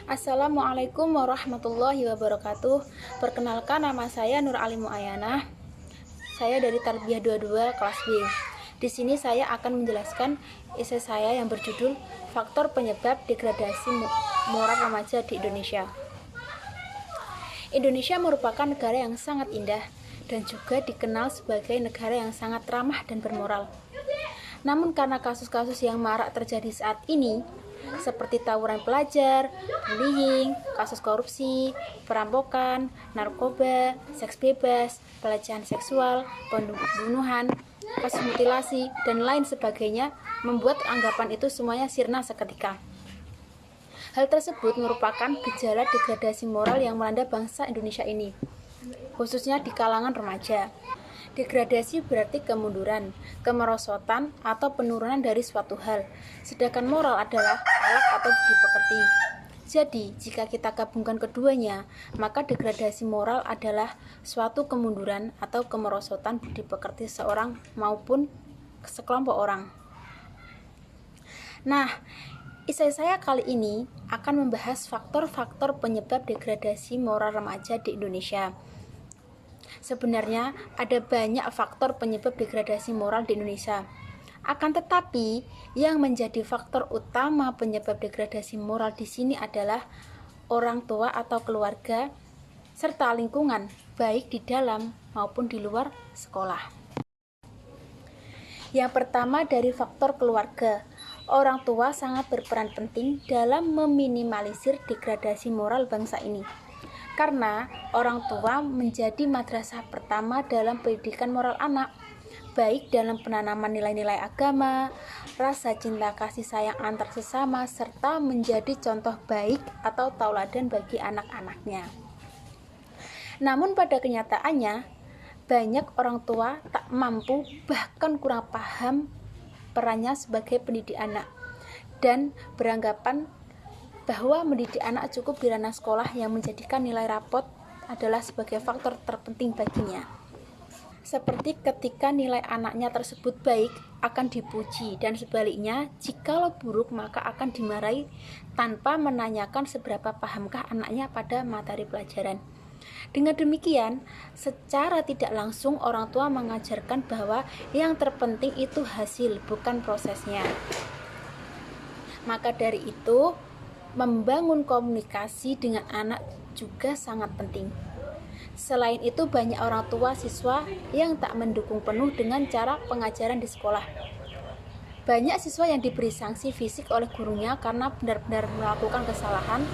Assalamualaikum warahmatullahi wabarakatuh. Perkenalkan, nama saya Nur Alimu Ayanah. Saya dari Tarbiyah 22 kelas B. Di sini saya akan menjelaskan esai saya yang berjudul Faktor Penyebab Degradasi Moral Remaja di Indonesia. Indonesia merupakan negara yang sangat indah dan juga dikenal sebagai negara yang sangat ramah dan bermoral. Namun karena kasus-kasus yang marak terjadi saat ini, seperti tawuran pelajar, bullying, kasus korupsi, perampokan, narkoba, seks bebas, pelecehan seksual, pembunuhan, kasus mutilasi, dan lain sebagainya, membuat anggapan itu semuanya sirna seketika. Hal tersebut merupakan gejala degradasi moral yang melanda bangsa Indonesia ini, khususnya di kalangan remaja. Degradasi berarti kemunduran, kemerosotan, atau penurunan dari suatu hal, sedangkan moral adalah alat atau budi pekerti. Jadi, jika kita gabungkan keduanya, maka degradasi moral adalah suatu kemunduran atau kemerosotan budi pekerti seorang maupun sekelompok orang. Nah, esai saya kali ini akan membahas faktor-faktor penyebab degradasi moral remaja di Indonesia. Sebenarnya ada banyak faktor penyebab degradasi moral di Indonesia. Akan tetapi, yang menjadi faktor utama penyebab degradasi moral di sini adalah orang tua atau keluarga serta lingkungan, baik di dalam maupun di luar sekolah. Yang pertama dari faktor keluarga. Orang tua sangat berperan penting dalam meminimalisir degradasi moral bangsa ini. Karena orang tua menjadi madrasah pertama dalam pendidikan moral anak, baik dalam penanaman nilai-nilai agama, rasa cinta kasih sayang antar sesama, serta menjadi contoh baik atau tauladan bagi anak-anaknya. Namun pada kenyataannya, banyak orang tua tak mampu bahkan kurang paham perannya sebagai pendidik anak dan beranggapan bahwa mendidik anak cukup di ranah sekolah yang menjadikan nilai rapot adalah sebagai faktor terpenting baginya. Seperti ketika nilai anaknya tersebut baik akan dipuji, dan sebaliknya jikalau buruk maka akan dimarahi tanpa menanyakan seberapa pahamkah anaknya pada materi pelajaran. Dengan demikian, secara tidak langsung orang tua mengajarkan bahwa yang terpenting itu hasil, bukan prosesnya. Maka dari itu, membangun komunikasi dengan anak juga sangat penting. Selain itu, banyak orang tua siswa yang tak mendukung penuh dengan cara pengajaran di sekolah. Banyak siswa yang diberi sanksi fisik oleh gurunya karena benar-benar melakukan kesalahan,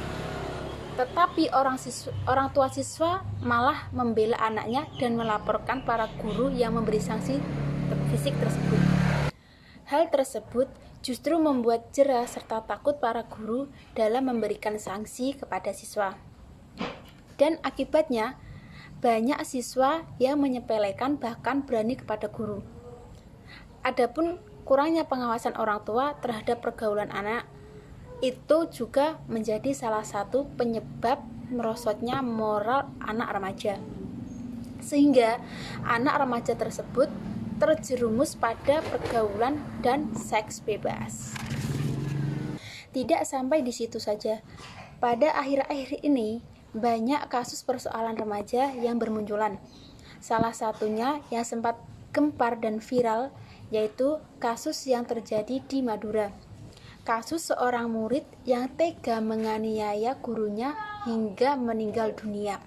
tetapi orang tua siswa malah membela anaknya dan melaporkan para guru yang memberi sanksi fisik tersebut. Hal tersebut justru membuat jera serta takut para guru dalam memberikan sanksi kepada siswa. Dan akibatnya, banyak siswa yang menyepelekan bahkan berani kepada guru. Adapun kurangnya pengawasan orang tua terhadap pergaulan anak, itu juga menjadi salah satu penyebab merosotnya moral anak remaja. Sehingga anak remaja tersebut terjerumus pada pergaulan dan seks bebas. Tidak sampai di situ saja. Pada akhir-akhir ini, banyak kasus persoalan remaja yang bermunculan. Salah satunya yang sempat gempar dan viral, yaitu kasus yang terjadi di Madura. Kasus seorang murid yang tega menganiaya gurunya hingga meninggal dunia.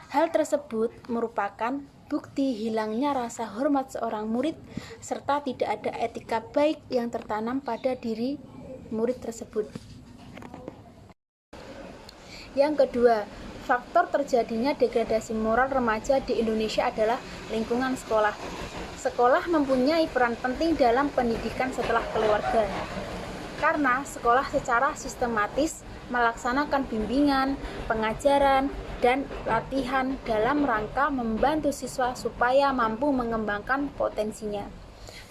Hal tersebut merupakan bukti hilangnya rasa hormat seorang murid serta tidak ada etika baik yang tertanam pada diri murid tersebut. Yang kedua, faktor terjadinya degradasi moral remaja di Indonesia adalah lingkungan sekolah. Sekolah mempunyai peran penting dalam pendidikan setelah keluarga. Karena sekolah secara sistematis melaksanakan bimbingan, pengajaran, dan latihan dalam rangka membantu siswa supaya mampu mengembangkan potensinya,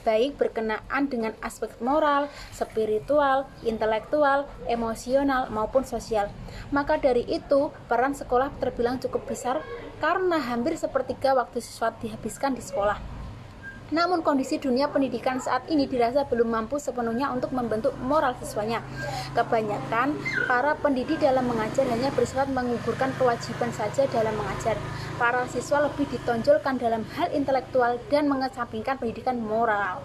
baik berkenaan dengan aspek moral, spiritual, intelektual, emosional, maupun sosial. Maka dari itu, peran sekolah terbilang cukup besar karena hampir sepertiga waktu siswa dihabiskan di sekolah. Namun kondisi dunia pendidikan saat ini dirasa belum mampu sepenuhnya untuk membentuk moral siswanya. Kebanyakan para pendidik dalam mengajar hanya bersifat menggugurkan kewajiban saja dalam mengajar. Para siswa lebih ditonjolkan dalam hal intelektual dan mengesampingkan pendidikan moral.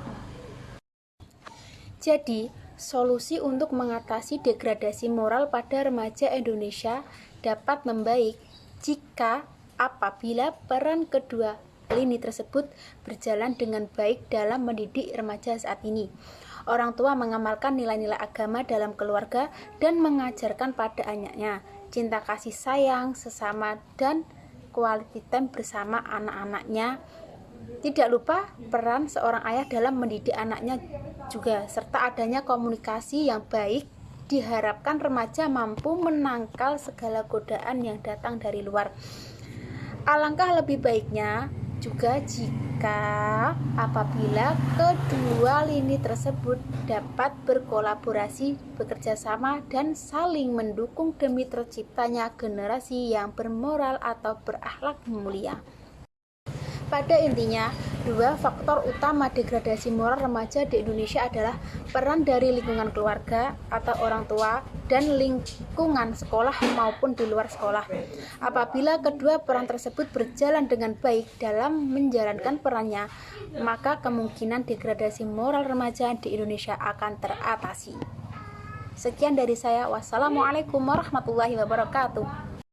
Jadi, solusi untuk mengatasi degradasi moral pada remaja Indonesia dapat membaik jika apabila peran kedua lini tersebut berjalan dengan baik dalam mendidik remaja saat ini. Orang tua mengamalkan nilai-nilai agama dalam keluarga dan mengajarkan pada anaknya cinta kasih sayang sesama dan quality time bersama anak-anaknya. Tidak lupa peran seorang ayah dalam mendidik anaknya juga, serta adanya komunikasi yang baik. Diharapkan remaja mampu menangkal segala godaan yang datang dari luar. Alangkah lebih baiknya juga jika apabila kedua lini tersebut dapat berkolaborasi, bekerja sama, dan saling mendukung demi terciptanya generasi yang bermoral atau berakhlak mulia. Pada intinya, dua faktor utama degradasi moral remaja di Indonesia adalah peran dari lingkungan keluarga atau orang tua dan lingkungan sekolah maupun di luar sekolah. Apabila kedua peran tersebut berjalan dengan baik dalam menjalankan perannya, maka kemungkinan degradasi moral remaja di Indonesia akan teratasi. Sekian dari saya. Wassalamualaikum warahmatullahi wabarakatuh.